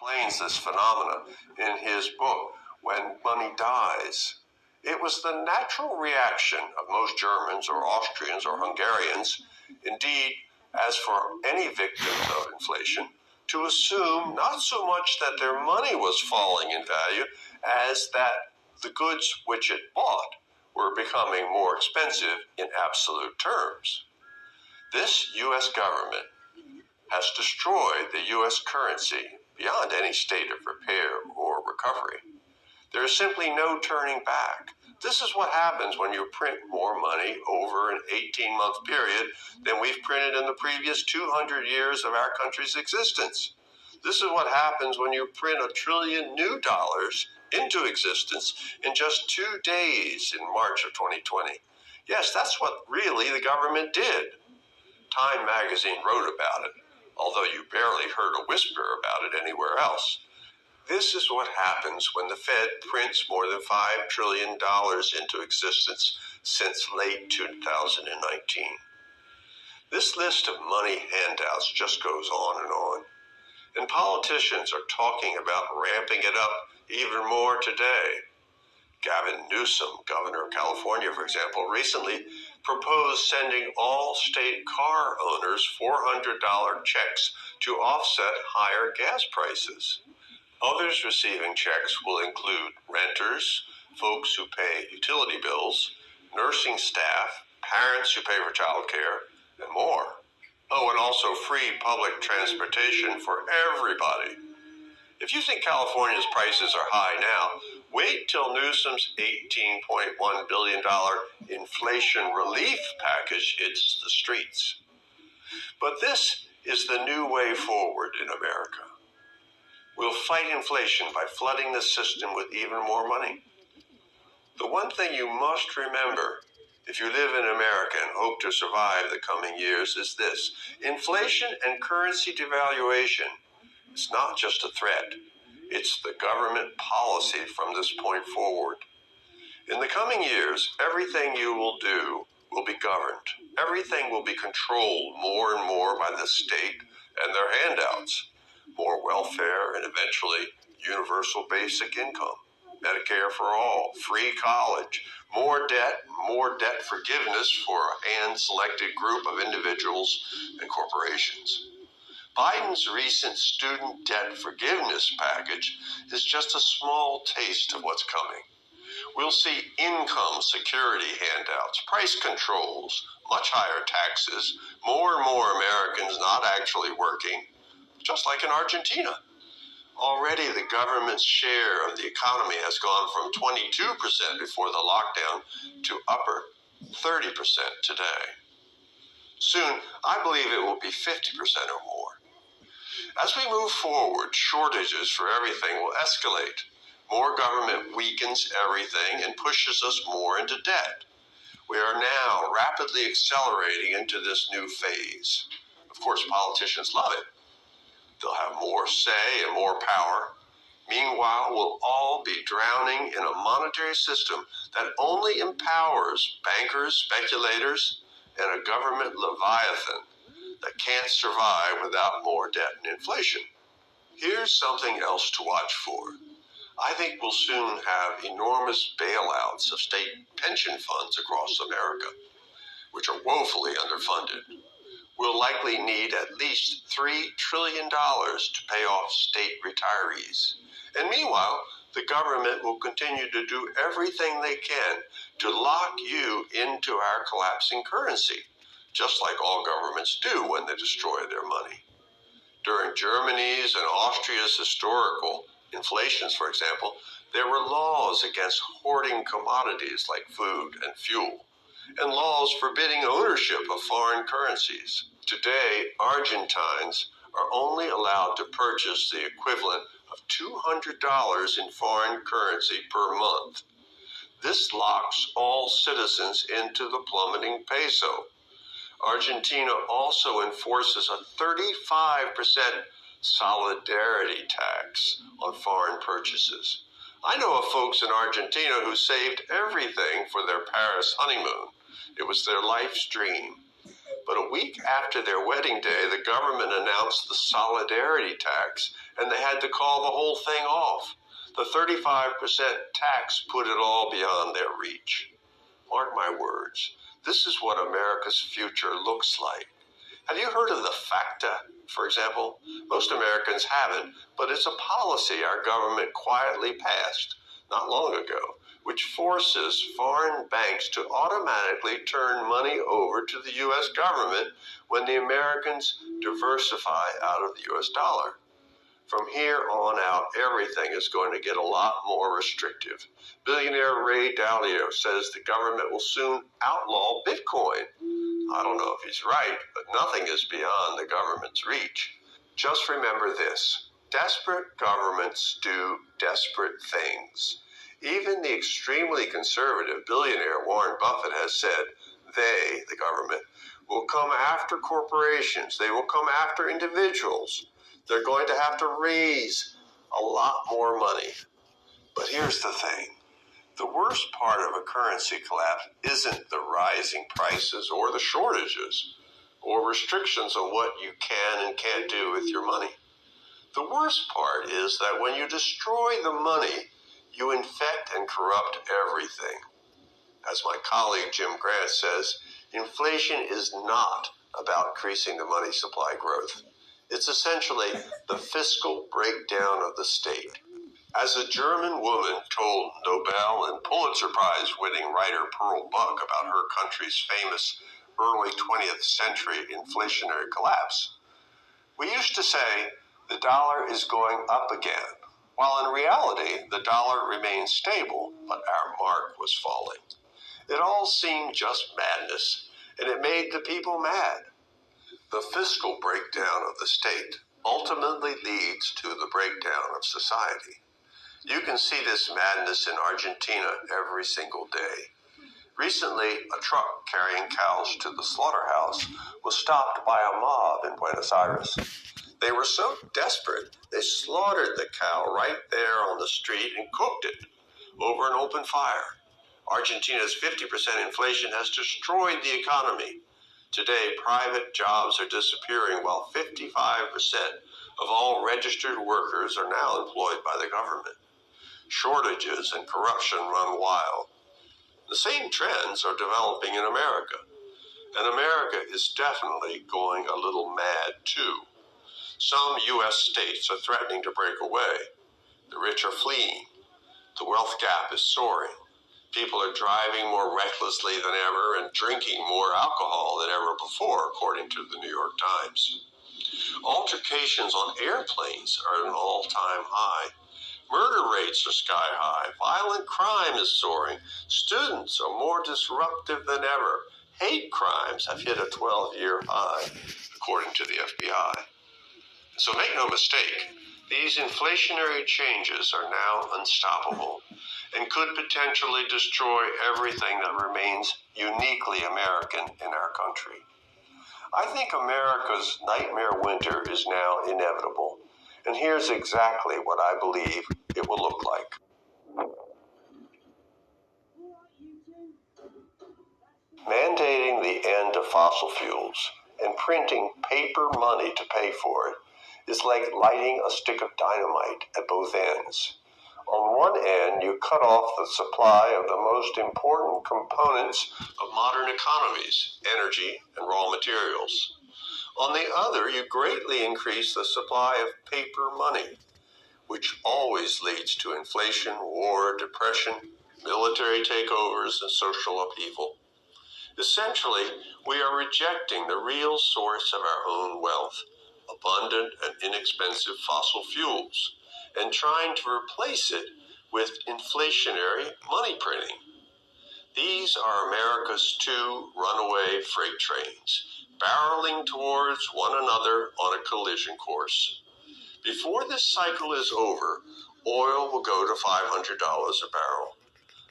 explains this phenomena in his book, When Money Dies. It was the natural reaction of most Germans or Austrians or Hungarians, indeed, as for any victims of inflation, to assume not so much that their money was falling in value as that the goods which it bought were becoming more expensive in absolute terms. This U.S. government has destroyed the U.S. currency beyond any state of repair or recovery. There is simply no turning back. This is what happens when you print more money over an 18-month period than we've printed in the previous 200 years of our country's existence. This is what happens when you print $1 trillion new dollars into existence in just 2 days in March of 2020. Yes, that's what really the government did. Time magazine wrote about it, although you barely heard a whisper about it anywhere else. This is what happens when the Fed prints more than $5 trillion into existence since late 2019. This list of money handouts just goes on and on. And politicians are talking about ramping it up even more today. Gavin Newsom, governor of California, for example, recently proposed sending all state car owners $400 checks to offset higher gas prices. Others receiving checks will include renters, folks who pay utility bills, nursing staff, parents who pay for childcare, and more. Oh, and also free public transportation for everybody. If you think California's prices are high now, wait till Newsom's $18.1 billion inflation relief package hits the streets. But this is the new way forward in America. We'll fight inflation by flooding the system with even more money. The one thing you must remember if you live in America and hope to survive the coming years is this: inflation and currency devaluation is not just a threat. It's the government policy from this point forward. In the coming years, everything you will do will be governed. Everything will be controlled more and more by the state and their handouts. More welfare and eventually universal basic income, Medicare for all, free college, more debt forgiveness for a hand-selected group of individuals and corporations. Biden's recent student debt forgiveness package is just a small taste of what's coming. We'll see income security handouts, price controls, much higher taxes, more and more Americans not actually working, just like in Argentina. Already the government's share of the economy has gone from 22% before the lockdown to upper 30% today. Soon, I believe it will be 50% or more. As we move forward, shortages for everything will escalate. More government weakens everything and pushes us more into debt. We are now rapidly accelerating into this new phase. Of course, politicians love it. They'll have more say and more power. Meanwhile, we'll all be drowning in a monetary system that only empowers bankers, speculators, and a government leviathan that can't survive without more debt and inflation. Here's something else to watch for. I think we'll soon have enormous bailouts of state pension funds across America, which are woefully underfunded. We'll likely need at least $3 trillion to pay off state retirees. And meanwhile, the government will continue to do everything they can to lock you into our collapsing currency, just like all governments do when they destroy their money. During Germany's and Austria's historical inflations, for example, there were laws against hoarding commodities like food and fuel, and laws forbidding ownership of foreign currencies. Today, Argentines are only allowed to purchase the equivalent of $200 in foreign currency per month. This locks all citizens into the plummeting peso. Argentina also enforces a 35% solidarity tax on foreign purchases. I know of folks in Argentina who saved everything for their Paris honeymoon. It was their life's dream. But a week after their wedding day, the government announced the solidarity tax, and they had to call the whole thing off. The 35% tax put it all beyond their reach. Mark my words, this is what America's future looks like. Have you heard of the FACTA, for example? Most Americans haven't, but it's a policy our government quietly passed not long ago, which forces foreign banks to automatically turn money over to the U.S. government when the Americans diversify out of the U.S. dollar. From here on out, everything is going to get a lot more restrictive. Billionaire Ray Dalio says the government will soon outlaw Bitcoin. I don't know if he's right, but nothing is beyond the government's reach. Just remember this: desperate governments do desperate things. Even the extremely conservative billionaire Warren Buffett has said they, the government, will come after corporations. They will come after individuals. They're going to have to raise a lot more money. But here's the thing. The worst part of a currency collapse isn't the rising prices or the shortages or restrictions on what you can and can't do with your money. The worst part is that when you destroy the money, you infect and corrupt everything. As my colleague Jim Grant says, inflation is not about increasing the money supply growth. It's essentially the fiscal breakdown of the state. As a German woman told Nobel and Pulitzer Prize-winning writer Pearl Buck about her country's famous early 20th century inflationary collapse, we used to say the dollar is going up again, while in reality the dollar remained stable, but our mark was falling. It all seemed just madness, and it made the people mad. The fiscal breakdown of the state ultimately leads to the breakdown of society. You can see this madness in Argentina every single day. Recently, a truck carrying cows to the slaughterhouse was stopped by a mob in Buenos Aires. They were so desperate, they slaughtered the cow right there on the street and cooked it over an open fire. Argentina's 50% inflation has destroyed the economy. Today, private jobs are disappearing, while 55% of all registered workers are now employed by the government. Shortages and corruption run wild. The same trends are developing in America, and America is definitely going a little mad too. Some U.S. states are threatening to break away. The rich are fleeing. The wealth gap is soaring. People are driving more recklessly than ever and drinking more alcohol than ever before, according to the New York Times. Altercations on airplanes are at an all-time high. Murder rates are sky high. Violent crime is soaring. Students are more disruptive than ever. Hate crimes have hit a 12-year high, according to the FBI. So make no mistake, these inflationary changes are now unstoppable and could potentially destroy everything that remains uniquely American in our country. I think America's nightmare winter is now inevitable, and here's exactly what I believe it will look like. Mandating the end of fossil fuels and printing paper money to pay for it is like lighting a stick of dynamite at both ends. On one end, you cut off the supply of the most important components of modern economies, energy and raw materials. On the other, you greatly increase the supply of paper money, which always leads to inflation, war, depression, military takeovers, and social upheaval. Essentially, we are rejecting the real source of our own wealth, abundant and inexpensive fossil fuels, and trying to replace it with inflationary money printing. These are America's two runaway freight trains, barreling towards one another on a collision course. Before this cycle is over, oil will go to $500 a barrel.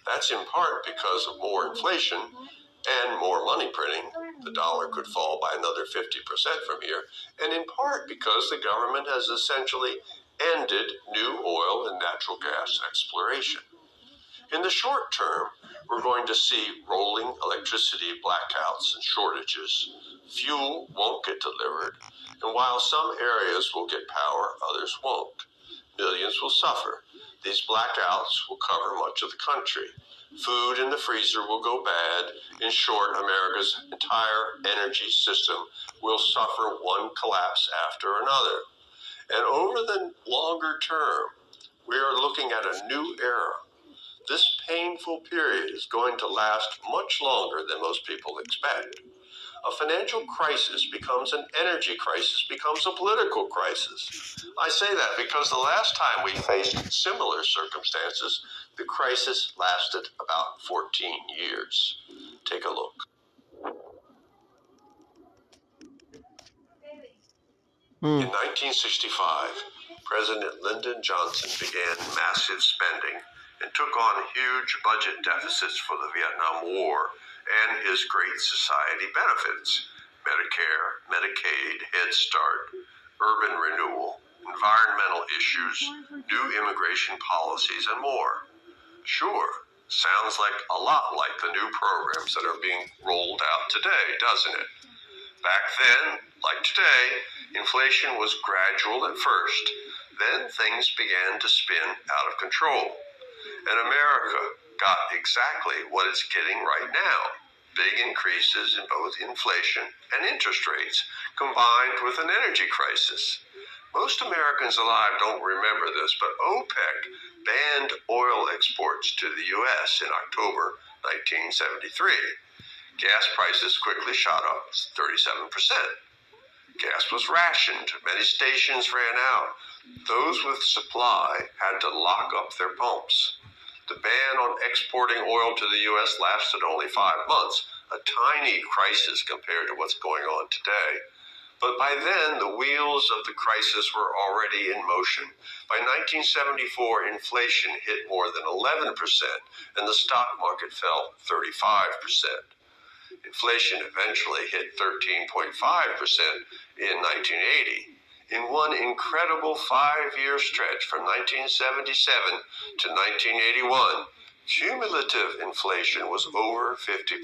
That's in part because of more inflation and more money printing. The dollar could fall by another 50% from here, and in part because the government has essentially ended new oil and natural gas exploration. In the short term, we're going to see rolling electricity blackouts and shortages. Fuel won't get delivered, and while some areas will get power, others won't. Millions will suffer. These blackouts will cover much of the country. Food in the freezer will go bad. In short, America's entire energy system will suffer one collapse after another. And over the longer term, we are looking at a new era. This painful period is going to last much longer than most people expect. A financial crisis becomes an energy crisis, becomes a political crisis. I say that because the last time we faced similar circumstances, the crisis lasted about 14 years. Take a look. In 1965, President Lyndon Johnson began massive spending and took on huge budget deficits for the Vietnam War and his Great Society benefits: Medicare, Medicaid, Head Start, urban renewal, environmental issues, new immigration policies, and more. Sure, sounds like a lot like the new programs that are being rolled out today, doesn't it? Back then, like today, inflation was gradual at first. Then things began to spin out of control. And America got exactly what it's getting right now: big increases in both inflation and interest rates, combined with an energy crisis. Most Americans alive don't remember this, but OPEC banned oil exports to the U.S. in October 1973. Gas prices quickly shot up 37%. Gas was rationed. Many stations ran out. Those with supply had to lock up their pumps. The ban on exporting oil to the U.S. lasted only 5 months, a tiny crisis compared to what's going on today. But by then, the wheels of the crisis were already in motion. By 1974, inflation hit more than 11%, and the stock market fell 35%. Inflation eventually hit 13.5% in 1980. In one incredible 5-year stretch from 1977 to 1981, cumulative inflation was over 50%.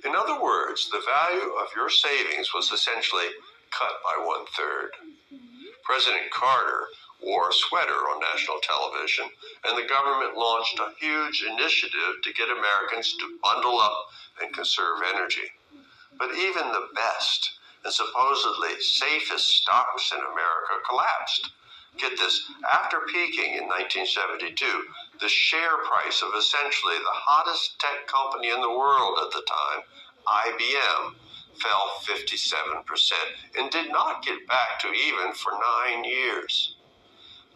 In other words, the value of your savings was essentially cut by 1/3. President Carter wore a sweater on national television, and the government launched a huge initiative to get Americans to bundle up and conserve energy. But even the best and supposedly safest stocks in America collapsed. Get this, after peaking in 1972, the share price of essentially the hottest tech company in the world at the time, IBM, fell 57% and did not get back to even for 9 years.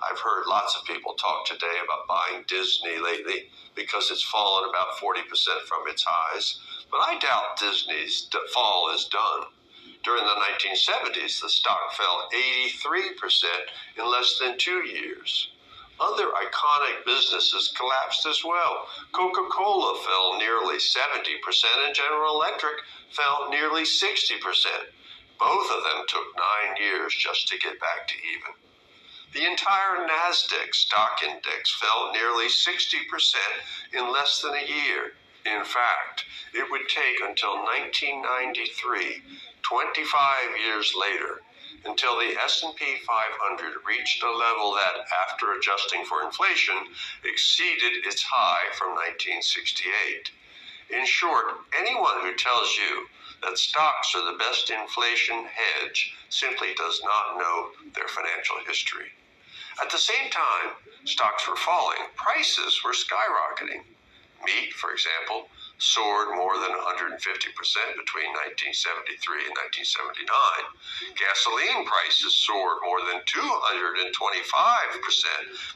I've heard lots of people talk today about buying Disney lately because it's fallen about 40% from its highs, but I doubt Disney's fall is done. During the 1970s, the stock fell 83% in less than 2 years. Other iconic businesses collapsed as well. Coca-Cola fell nearly 70% and General Electric fell nearly 60%. Both of them took 9 years just to get back to even. The entire NASDAQ stock index fell nearly 60% in less than a year. In fact, it would take until 1993, 25 years later, until the S&P 500 reached a level that, after adjusting for inflation, exceeded its high from 1968. In short, anyone who tells you that stocks are the best inflation hedge simply does not know their financial history. At the same time stocks were falling, prices were skyrocketing. Meat, for example, soared more than 150% between 1973 and 1979. Gasoline prices soared more than 225%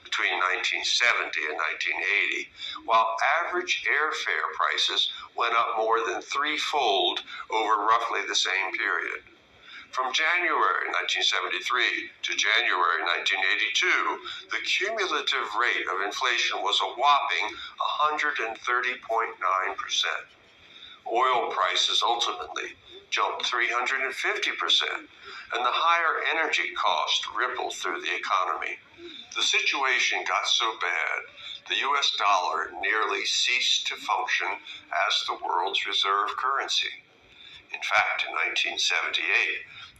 between 1970 and 1980, while average airfare prices went up more than threefold over roughly the same period. From January 1973 to January 1982, the cumulative rate of inflation was a whopping 130.9%. Oil prices ultimately jumped 350%, and the higher energy cost rippled through the economy. The situation got so bad, the US dollar nearly ceased to function as the world's reserve currency. In fact, in 1978,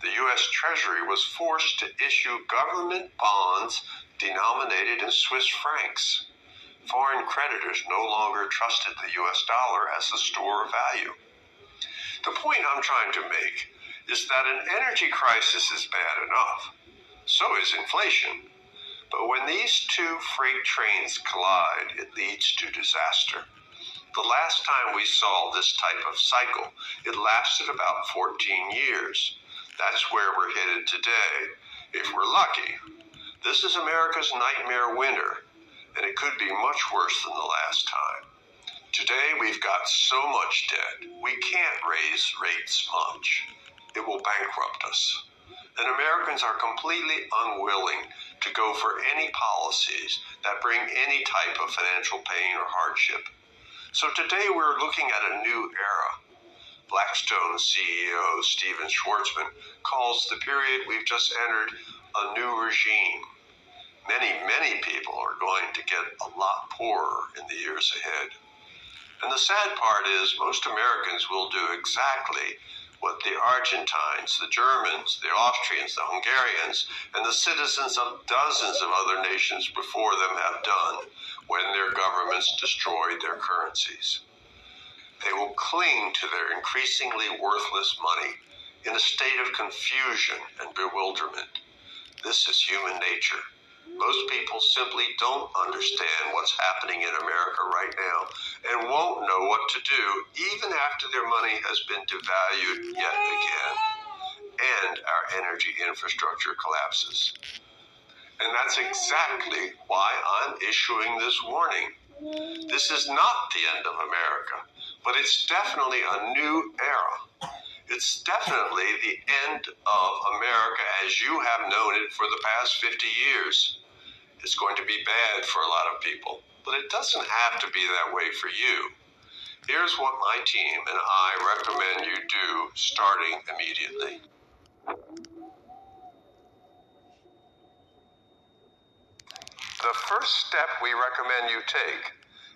the US Treasury was forced to issue government bonds denominated in Swiss francs. Foreign creditors no longer trusted the US dollar as a store of value. The point I'm trying to make is that an energy crisis is bad enough. So is inflation. But when these two freight trains collide, it leads to disaster. The last time we saw this type of cycle, it lasted about 14 years. That's where we're headed today, if we're lucky. This is America's nightmare winter, and it could be much worse than the last time. Today we've got so much debt, we can't raise rates much. It will bankrupt us. And Americans are completely unwilling to go for any policies that bring any type of financial pain or hardship. So today we're looking at a new era. Blackstone CEO Stephen Schwarzman calls the period we've just entered a new regime. Many people are going to get a lot poorer in the years ahead. And the sad part is most Americans will do exactly what the Argentines, the Germans, the Austrians, the Hungarians, and the citizens of dozens of other nations before them have done when their governments destroyed their currencies. They will cling to their increasingly worthless money in a state of confusion and bewilderment. This is human nature. Most people simply don't understand what's happening in America right now and won't know what to do even after their money has been devalued yet again and our energy infrastructure collapses. And that's exactly why I'm issuing this warning. This is not the end of America, but it's definitely a new era. It's definitely the end of America as you have known it for the past 50 years. It's going to be bad for a lot of people, but it doesn't have to be that way for you. Here's what my team and I recommend you do starting immediately. The first step we recommend you take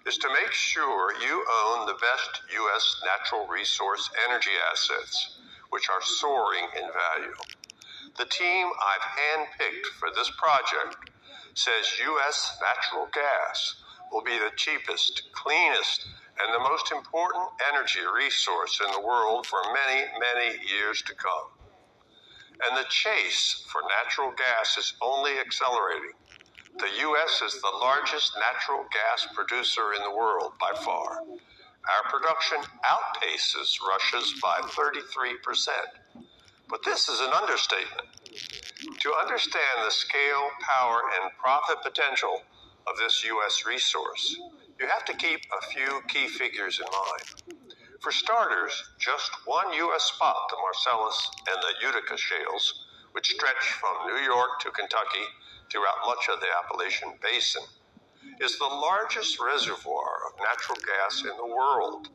is to make sure you own the best U.S. natural resource energy assets, which are soaring in value. The team I've handpicked for this project says U.S. natural gas will be the cheapest, cleanest, and the most important energy resource in the world for many years to come. And the chase for natural gas is only accelerating. The U.S. is the largest natural gas producer in the world by far. Our production outpaces Russia's by 33%. But this is an understatement. To understand the scale, power, and profit potential of this U.S. resource, you have to keep a few key figures in mind. For starters, just one U.S. spot, the Marcellus and the Utica shales, which stretch from New York to Kentucky throughout much of the Appalachian Basin, is the largest reservoir of natural gas in the world.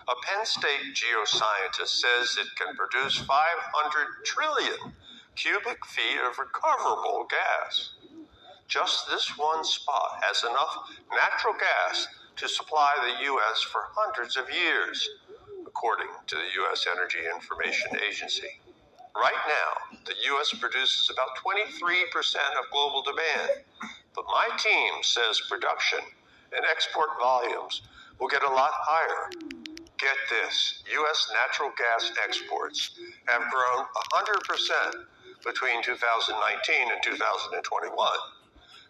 A Penn State geoscientist says it can produce 500 trillion cubic feet of recoverable gas. Just this one spot has enough natural gas to supply the U.S. for hundreds of years, according to the U.S. Energy Information Agency. Right now, the U.S. produces about 23% of global demand, but my team says production and export volumes will get a lot higher. Get this, U.S. natural gas exports have grown 100% between 2019 and 2021.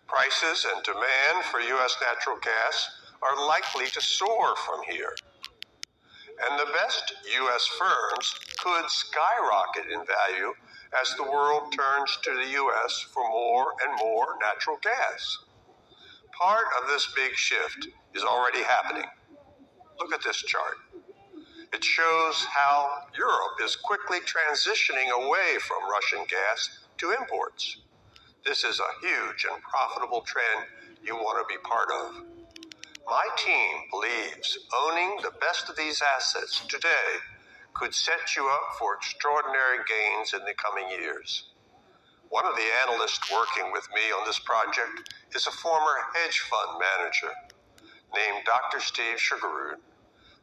Prices and demand for U.S. natural gas are likely to soar from here. And the best U.S. firms could skyrocket in value as the world turns to the U.S. for more and more natural gas. Part of this big shift is already happening. Look at this chart. It shows how Europe is quickly transitioning away from Russian gas to imports. This is a huge and profitable trend you want to be part of. My team believes owning the best of these assets today could set you up for extraordinary gains in the coming years. One of the analysts working with me on this project is a former hedge fund manager named Dr. Steve Sugarud.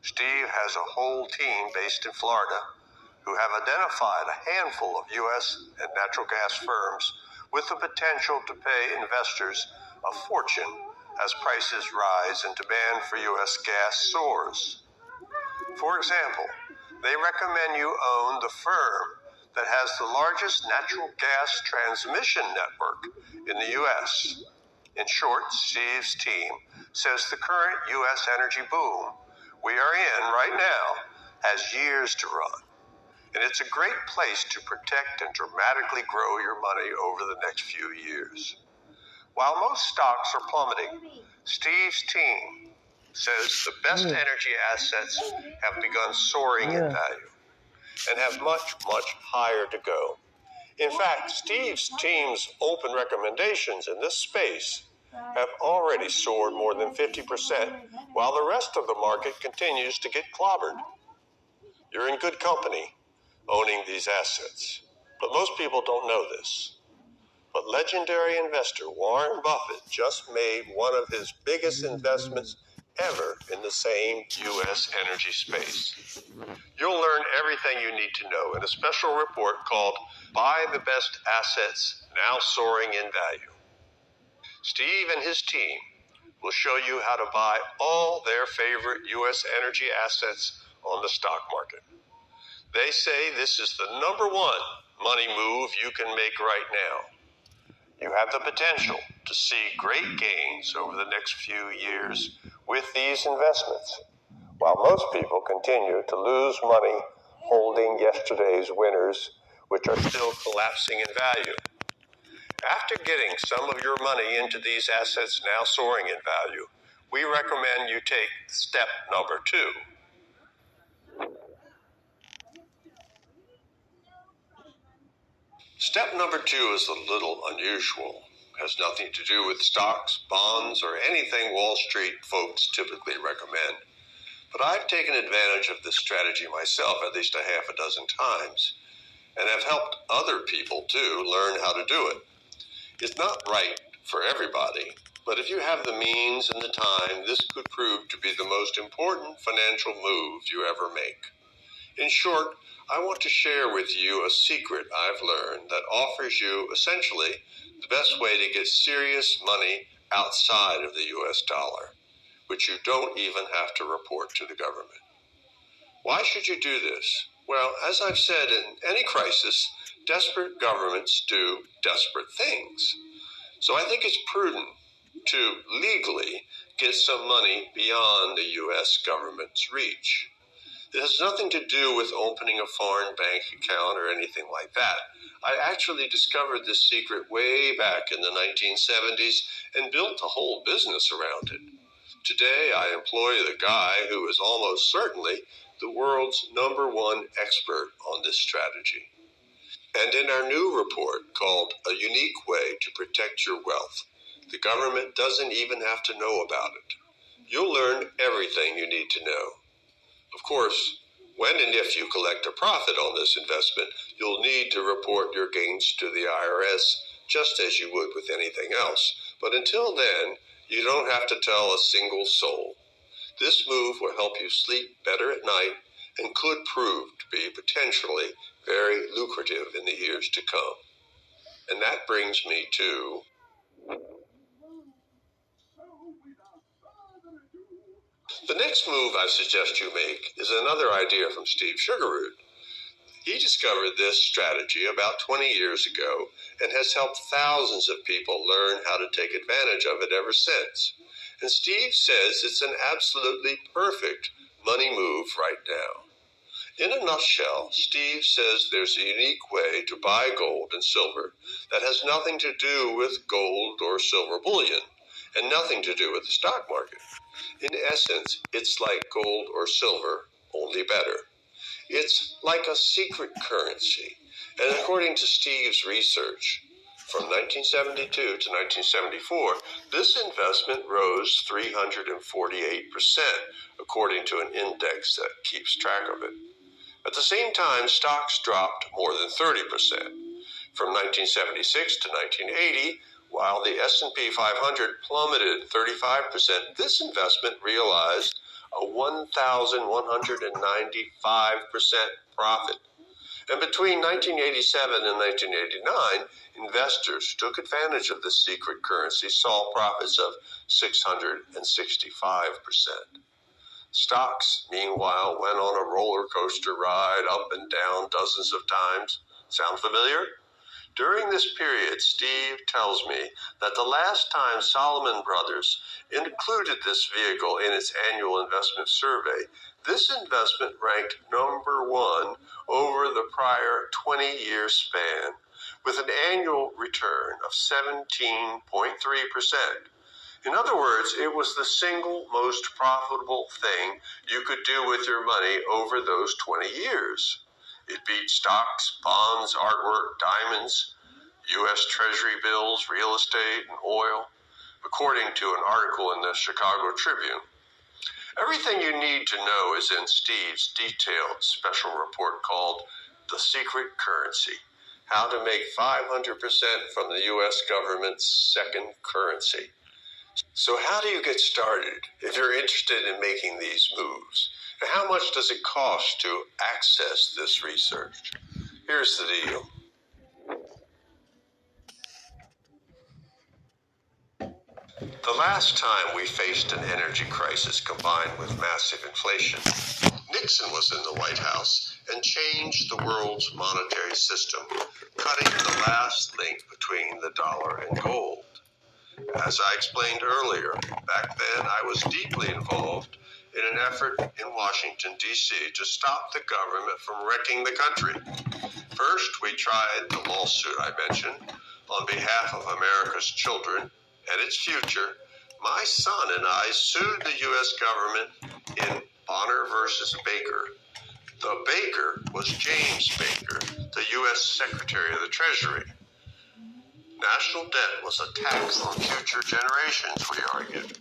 Steve has a whole team based in Florida who have identified a handful of U.S. and natural gas firms with the potential to pay investors a fortune as prices rise and demand for U.S. gas soars. For example, they recommend you own the firm that has the largest natural gas transmission network in the U.S. In short, Steve's team says the current U.S. energy boom we are in right now has years to run, and it's a great place to protect and dramatically grow your money over the next few years. While most stocks are plummeting, Steve's team says the best energy assets have begun soaring in value and have much, much higher to go. In fact, Steve's team's open recommendations in this space have already soared more than 50%, while the rest of the market continues to get clobbered. You're in good company owning these assets, but most people don't know this. But legendary investor Warren Buffett just made one of his biggest investments ever in the same U.S. energy space. You'll learn everything you need to know in a special report called Buy the Best Assets Now Soaring in Value. Steve and his team will show you how to buy all their favorite U.S. energy assets on the stock market. They say this is the number one money move you can make right now. You have the potential to see great gains over the next few years with these investments, while most people continue to lose money holding yesterday's winners, which are still collapsing in value. After getting some of your money into these assets now soaring in value, we recommend you take step number 2. Step number 2 is a little unusual. It has nothing to do with stocks, bonds, or anything Wall Street folks typically recommend. But I've taken advantage of this strategy myself at least a half a dozen times, and have helped other people too learn how to do it. It's not right for everybody, but if you have the means and the time, this could prove to be the most important financial move you ever make. In short, I want to share with you a secret I've learned that offers you essentially the best way to get serious money outside of the U.S. dollar, which you don't even have to report to the government. Why should you do this? Well, as I've said, in any crisis, desperate governments do desperate things. So I think it's prudent to legally get some money beyond the U.S. government's reach. It has nothing to do with opening a foreign bank account or anything like that. I actually discovered this secret way back in the 1970s and built a whole business around it. Today, I employ the guy who is almost certainly the world's #1 expert on this strategy. And in our new report called A Unique Way to Protect Your Wealth, the government doesn't even have to know about it. You'll learn everything you need to know. Of course, when and if you collect a profit on this investment, you'll need to report your gains to the IRS just as you would with anything else. But until then, you don't have to tell a single soul. This move will help you sleep better at night and could prove to be potentially very lucrative in the years to come. And that brings me to the next move I suggest you make is another idea from Steve Sugarud. He discovered this strategy about 20 years ago and has helped thousands of people learn how to take advantage of it ever since. And Steve says it's an absolutely perfect money move right now. In a nutshell, Steve says there's a unique way to buy gold and silver that has nothing to do with gold or silver bullion and nothing to do with the stock market. In essence, it's like gold or silver, only better. It's like a secret currency. And according to Steve's research, from 1972 to 1974, this investment rose 348%, according to an index that keeps track of it. At the same time, stocks dropped more than 30%. From 1976 to 1980, while the S&P 500 plummeted 35%, this investment realized a 1,195% profit. And between 1987 and 1989, investors who took advantage of this secret currency saw profits of 665%. Stocks, meanwhile, went on a roller coaster ride up and down dozens of times. Sound familiar? During this period, Steve tells me that the last time Salomon Brothers included this vehicle in its annual investment survey, this investment ranked number one over the prior 20-year span, with an annual return of 17.3%. In other words, it was the single most profitable thing you could do with your money over those 20 years. It beat stocks, bonds, artwork, diamonds, U.S. Treasury bills, real estate, and oil, according to an article in the Chicago Tribune. Everything you need to know is in Steve's detailed special report called The Secret Currency: How to Make 500% from the U.S. Government's Second Currency. So how do you get started if you're interested in making these moves? And how much does it cost to access this research? Here's the deal. The last time we faced an energy crisis combined with massive inflation, Nixon was in the White House and changed the world's monetary system, cutting the last link between the dollar and gold. As I explained earlier, back then I was deeply involved in an effort in Washington, D.C. to stop the government from wrecking the country. First, we tried the lawsuit I mentioned on behalf of America's children and its future. My son and I sued the U.S. government in Bonner versus Baker. The Baker was James Baker, the U.S. Secretary of the Treasury. National debt was a tax on future generations, we argued.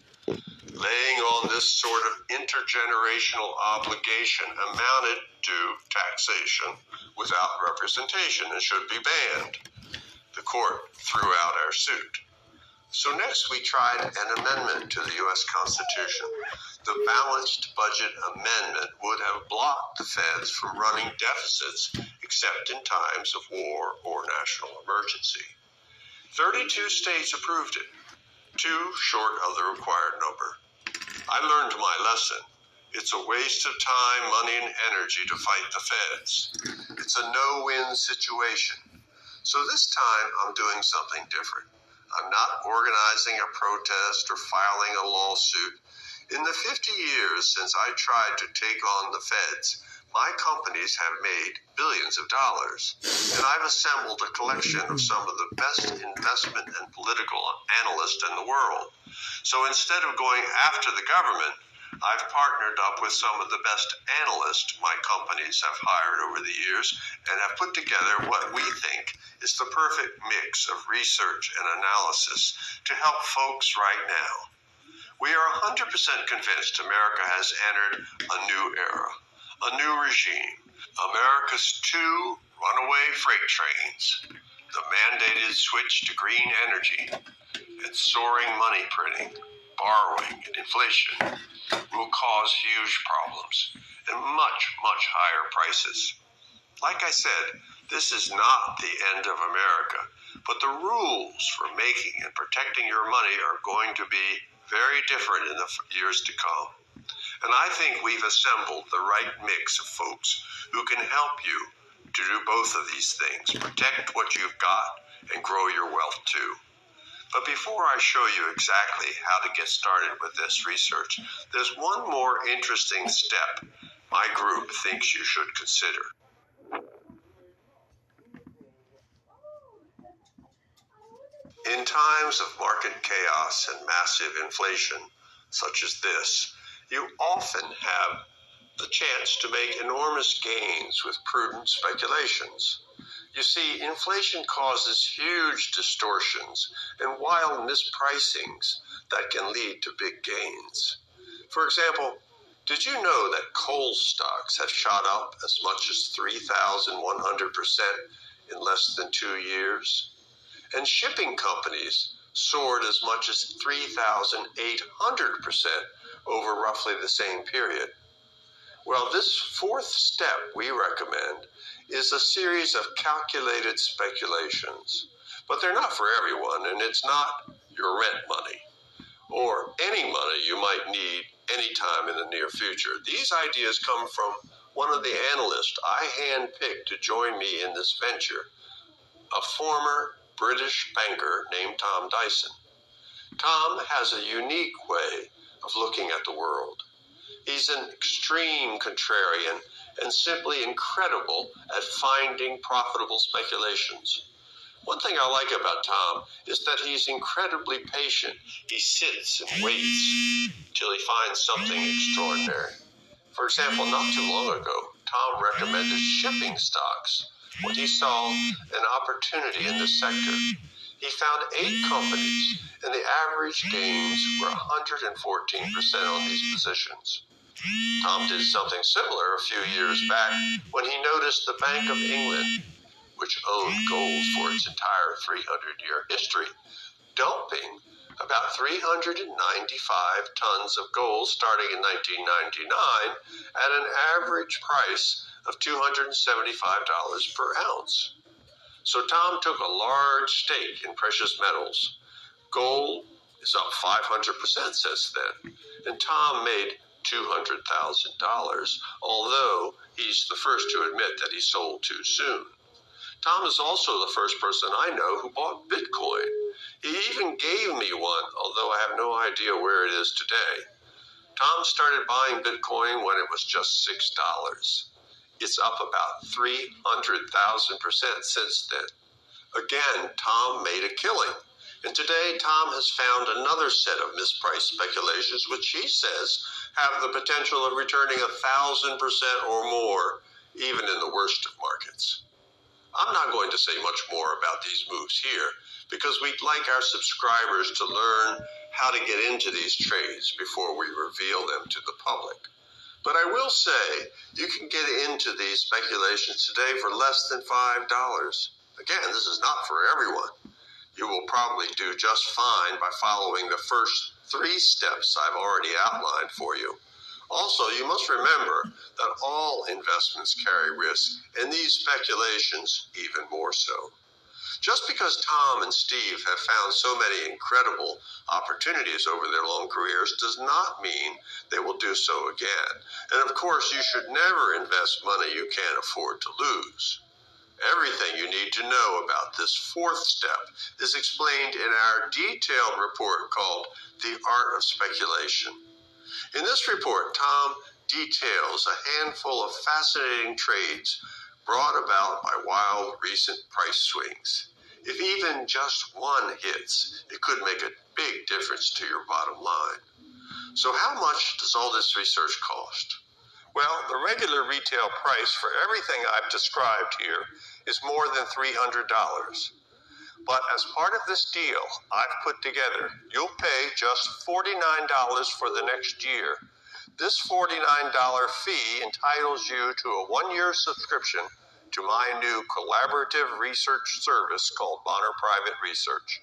Laying on this sort of intergenerational obligation amounted to taxation without representation and should be banned. The court threw out our suit. So next we tried an amendment to the U.S. Constitution. The Balanced Budget Amendment would have blocked the feds from running deficits except in times of war or national emergency. 32 states approved it, 2 short of the required number. I learned my lesson. It's a waste of time, money, and energy to fight the feds. It's a no-win situation. So this time I'm doing something different. I'm not organizing a protest or filing a lawsuit. In the 50 years since I tried to take on the feds, my companies have made billions of dollars, and I've assembled a collection of some of the best investment and political analysts in the world. So instead of going after the government, I've partnered up with some of the best analysts my companies have hired over the years and have put together what we think is the perfect mix of research and analysis to help folks right now. We are 100% convinced America has entered a new era, a new regime. America's 2 runaway freight trains, the mandated switch to green energy, and soaring money printing, borrowing, and inflation will cause huge problems and much, much higher prices. Like I said, this is not the end of America, but the rules for making and protecting your money are going to be very different in the years to come. And I think we've assembled the right mix of folks who can help you to do both of these things, protect what you've got and grow your wealth too. But before I show you exactly how to get started with this research, there's one more interesting step my group thinks you should consider. In times of market chaos and massive inflation, such as this, you often have the chance to make enormous gains with prudent speculations. You see, inflation causes huge distortions and wild mispricings that can lead to big gains. For example, Did you know that coal stocks have shot up as much as 3,100% in less than 2 years? And shipping companies soared as much as 3,800% over roughly the same period. Well, this fourth step we recommend is a series of calculated speculations. But they're not for everyone, and it's not your rent money or any money you might need anytime in the near future. These ideas come from one of the analysts I handpicked to join me in this venture, a former British banker named Tom Dyson. Tom has a unique way of looking at the world. He's an extreme contrarian and simply incredible at finding profitable speculations. One thing I like about Tom is that he's incredibly patient. He sits and waits till he finds something extraordinary. For example, not too long ago, Tom recommended shipping stocks when he saw an opportunity in this sector. He found 8 companies, and the average gains were 114% on these positions. Tom did something similar a few years back when he noticed the Bank of England, which owned gold for its entire 300-year history, dumping about 395 tons of gold starting in 1999 at an average price of $275 per ounce. So Tom took a large stake in precious metals. Gold is up 500% since then, and Tom made $200,000, although he's the first to admit that he sold too soon. Tom is also the first person I know who bought Bitcoin. He even gave me one, although I have no idea where it is today. Tom started buying Bitcoin when it was just $6. It's up about 300,000% since then. Again, Tom made a killing. And today, Tom has found another set of mispriced speculations, which he says have the potential of returning 1,000% or more, even in the worst of markets. I'm not going to say much more about these moves here because we'd like our subscribers to learn how to get into these trades before we reveal them to the public. But I will say you can get into these speculations today for less than $5. Again, this is not for everyone. You will probably do just fine by following the first 3 steps I've already outlined for you. Also, you must remember that all investments carry risk, and these speculations even more so. Just because Tom and Steve have found so many incredible opportunities over their long careers does not mean they will do so again. And of course, you should never invest money you can't afford to lose. Everything you need to know about this fourth step is explained in our detailed report called The Art of Speculation. In this report, Tom details a handful of fascinating trades brought about by wild recent price swings. If even just one hits, it could make a big difference to your bottom line. So how much does all this research cost? Well, the regular retail price for everything I've described here is more than $300. But as part of this deal I've put together, you'll pay just $49 for the next year. This $49 fee entitles you to a 1-year subscription to my new collaborative research service called Bonner Private Research.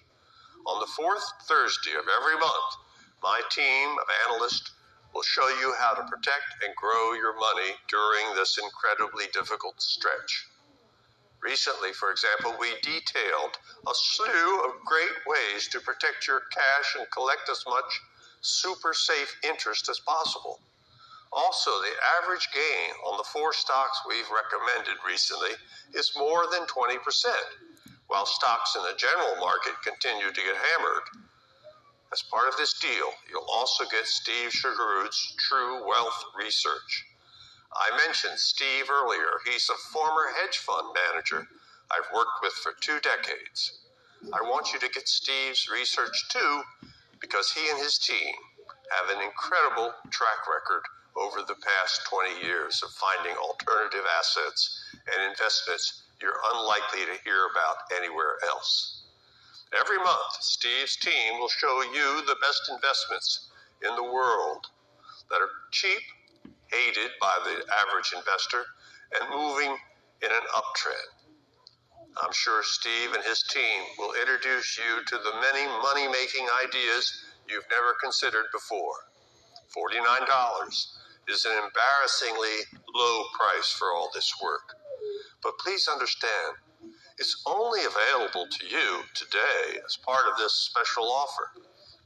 On the 4th Thursday of every month, my team of analysts will show you how to protect and grow your money during this incredibly difficult stretch. Recently, for example, we detailed a slew of great ways to protect your cash and collect as much super safe interest as possible. Also, the average gain on the 4 stocks we've recommended recently is more than 20%, while stocks in the general market continue to get hammered. As part of this deal, you'll also get Steve Sugarud's True Wealth Research. I mentioned Steve earlier. He's a former hedge fund manager I've worked with for 2 decades. I want you to get Steve's research too, because he and his team have an incredible track record over the past 20 years of finding alternative assets and investments you're unlikely to hear about anywhere else. Every month, Steve's team will show you the best investments in the world that are cheap hated by the average investor, and moving in an uptrend. I'm sure Steve and his team will introduce you to the many money-making ideas you've never considered before. $49 is an embarrassingly low price for all this work. But please understand, it's only available to you today as part of this special offer.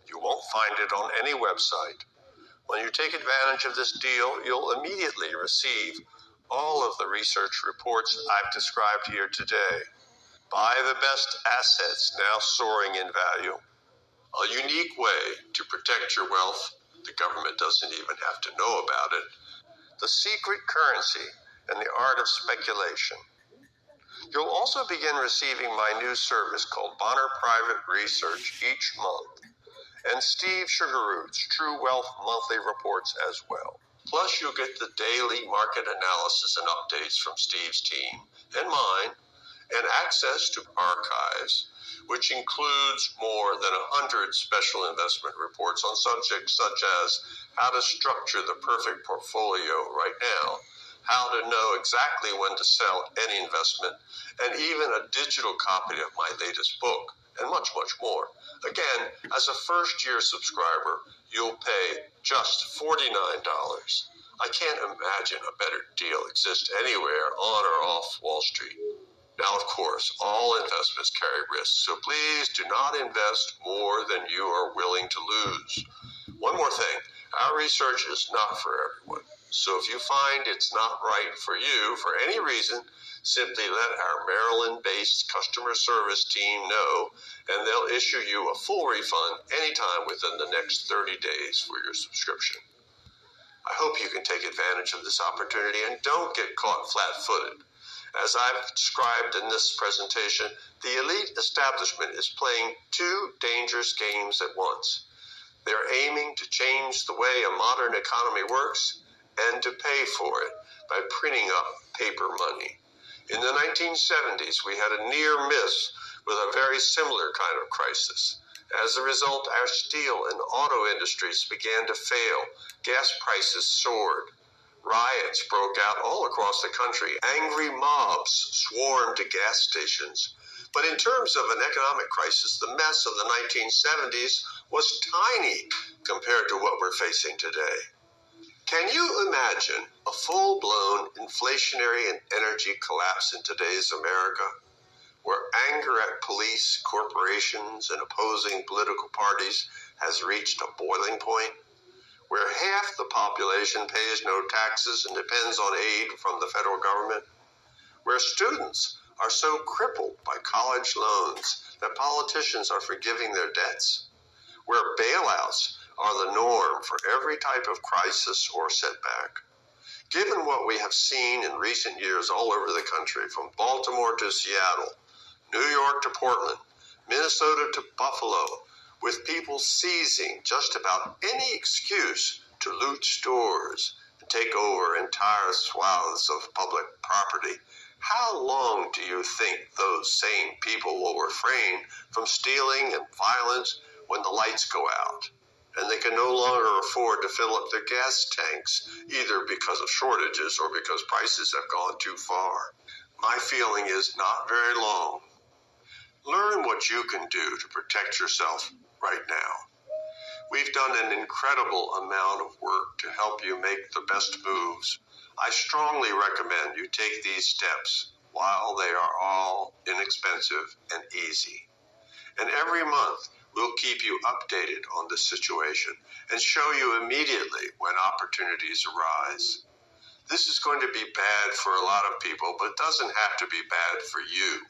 You won't find it on any website. When you take advantage of this deal, you'll immediately receive all of the research reports I've described here today. Buy the best assets now soaring in value. A unique way to protect your wealth. The government doesn't even have to know about it. The secret currency and the art of speculation. You'll also begin receiving my new service called Bonner Private Research each month, and Steve Sugarroot's True Wealth monthly reports as well. Plus, you'll get the daily market analysis and updates from Steve's team and mine, and access to archives, which includes more than 100 special investment reports on subjects such as how to structure the perfect portfolio right now, how to know exactly when to sell any investment, and even a digital copy of my latest book, and much, much more. Again, as a first-year subscriber, you'll pay just $49. I can't imagine a better deal exists anywhere on or off Wall Street. Now, of course, all investments carry risks, so please do not invest more than you are willing to lose. One more thing, our research is not for everyone. So if you find it's not right for you for any reason, simply let our Maryland-based customer service team know, and they'll issue you a full refund anytime within the next 30 days for your subscription. I hope you can take advantage of this opportunity and don't get caught flat-footed. As I've described in this presentation, the elite establishment is playing two dangerous games at once. They're aiming to change the way a modern economy works and to pay for it by printing up paper money. In the 1970s, we had a near miss with a very similar kind of crisis. As a result, our steel and auto industries began to fail. Gas prices soared. Riots broke out all across the country. Angry mobs swarmed to gas stations. But in terms of an economic crisis, the mess of the 1970s was tiny compared to what we're facing today. Can you imagine a full-blown inflationary and energy collapse in today's America, where anger at police, corporations, and opposing political parties has reached a boiling point? Where half the population pays no taxes and depends on aid from the federal government, where students are so crippled by college loans that politicians are forgiving their debts, where bailouts are the norm for every type of crisis or setback. Given what we have seen in recent years all over the country, from Baltimore to Seattle, New York to Portland, Minnesota to Buffalo, with people seizing just about any excuse to loot stores and take over entire swaths of public property, how long do you think those same people will refrain from stealing and violence when the lights go out and they can no longer afford to fill up their gas tanks, either because of shortages or because prices have gone too far? My feeling is not very long. Learn what you can do to protect yourself right now. We've done an incredible amount of work to help you make the best moves. I strongly recommend you take these steps while they are all inexpensive and easy. And every month, we'll keep you updated on the situation and show you immediately when opportunities arise. This is going to be bad for a lot of people, but it doesn't have to be bad for you.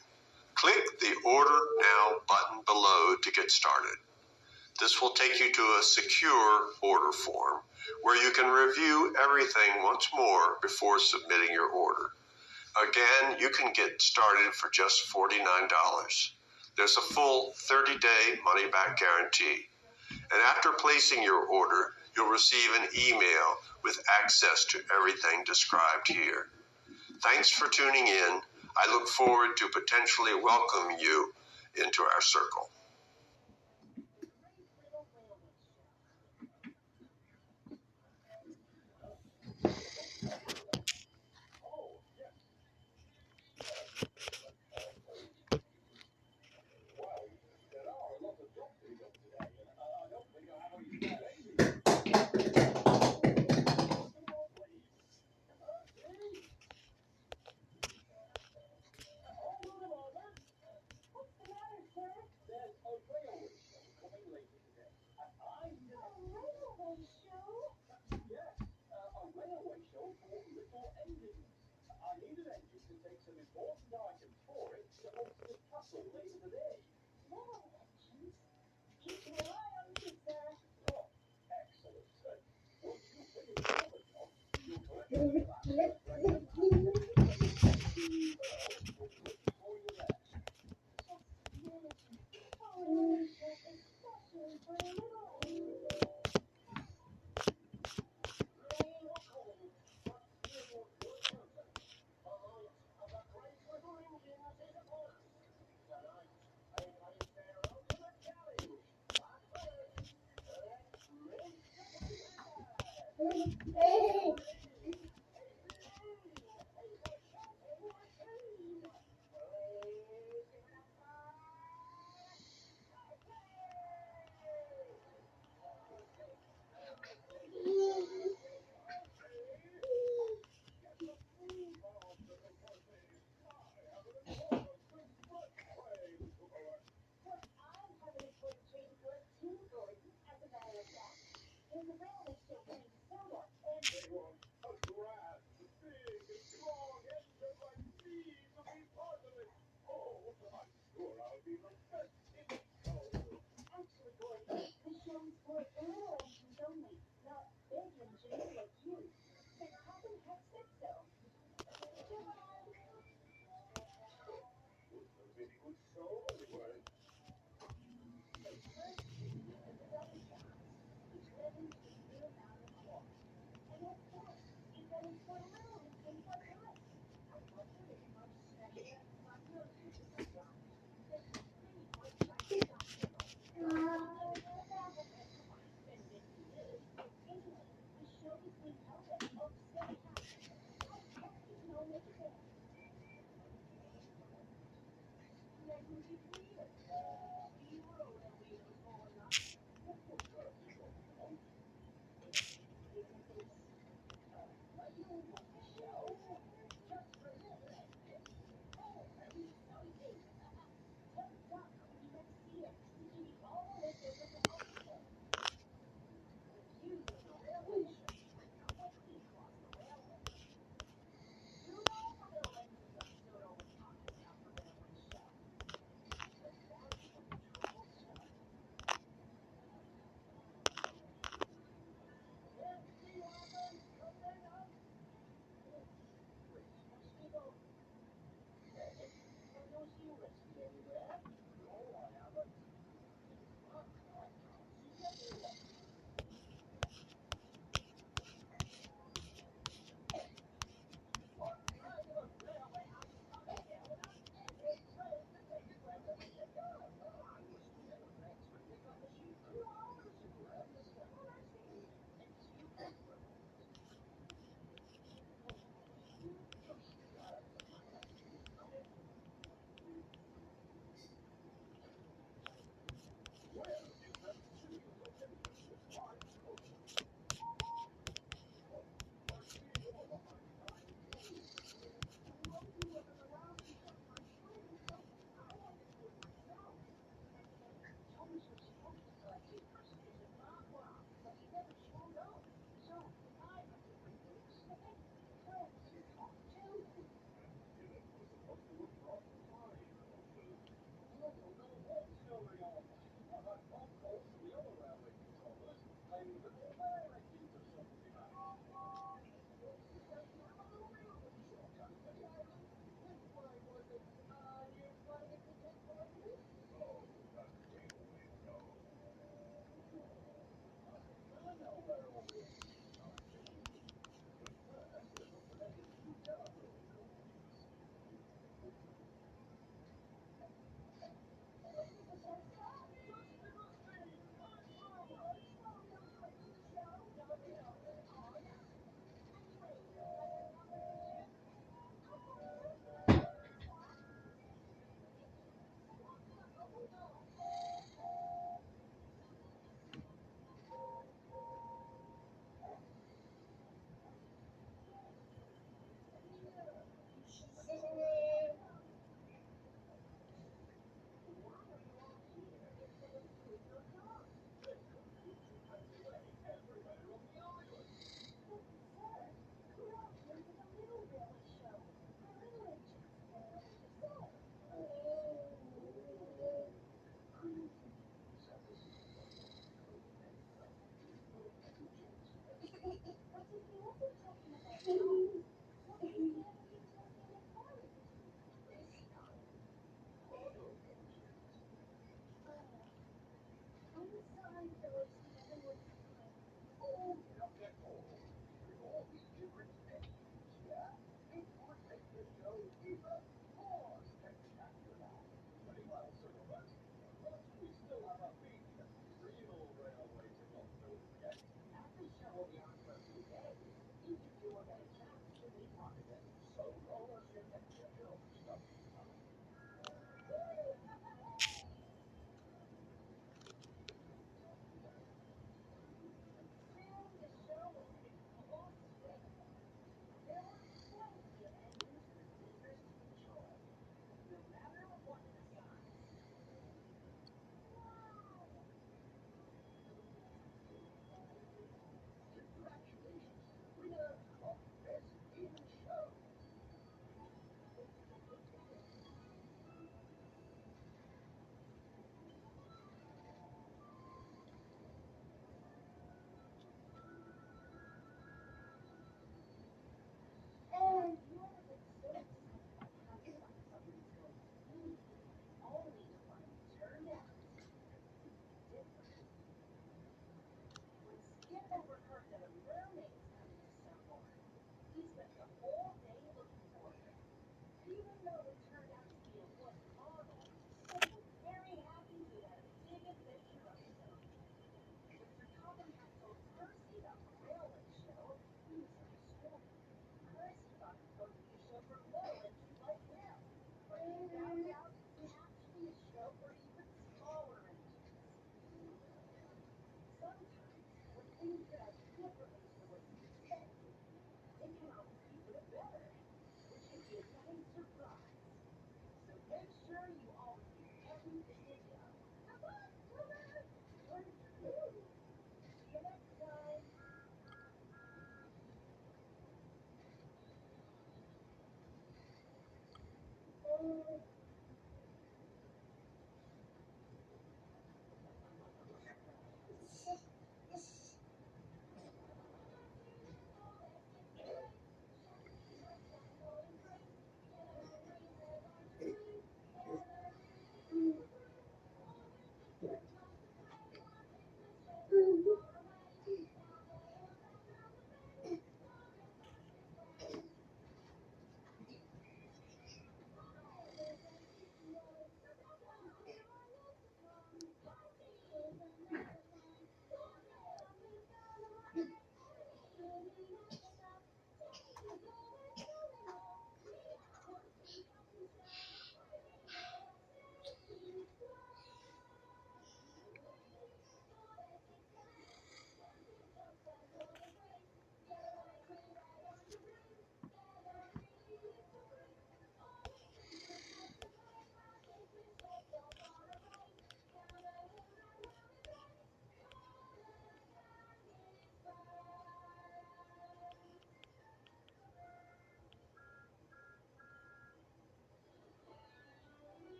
Click the Order Now button below to get started. This will take you to a secure order form where you can review everything once more before submitting your order. Again, you can get started for just $49. There's a full 30-day money-back guarantee. And after placing your order, you'll receive an email with access to everything described here. Thanks for tuning in. I look forward to potentially welcoming you into our circle.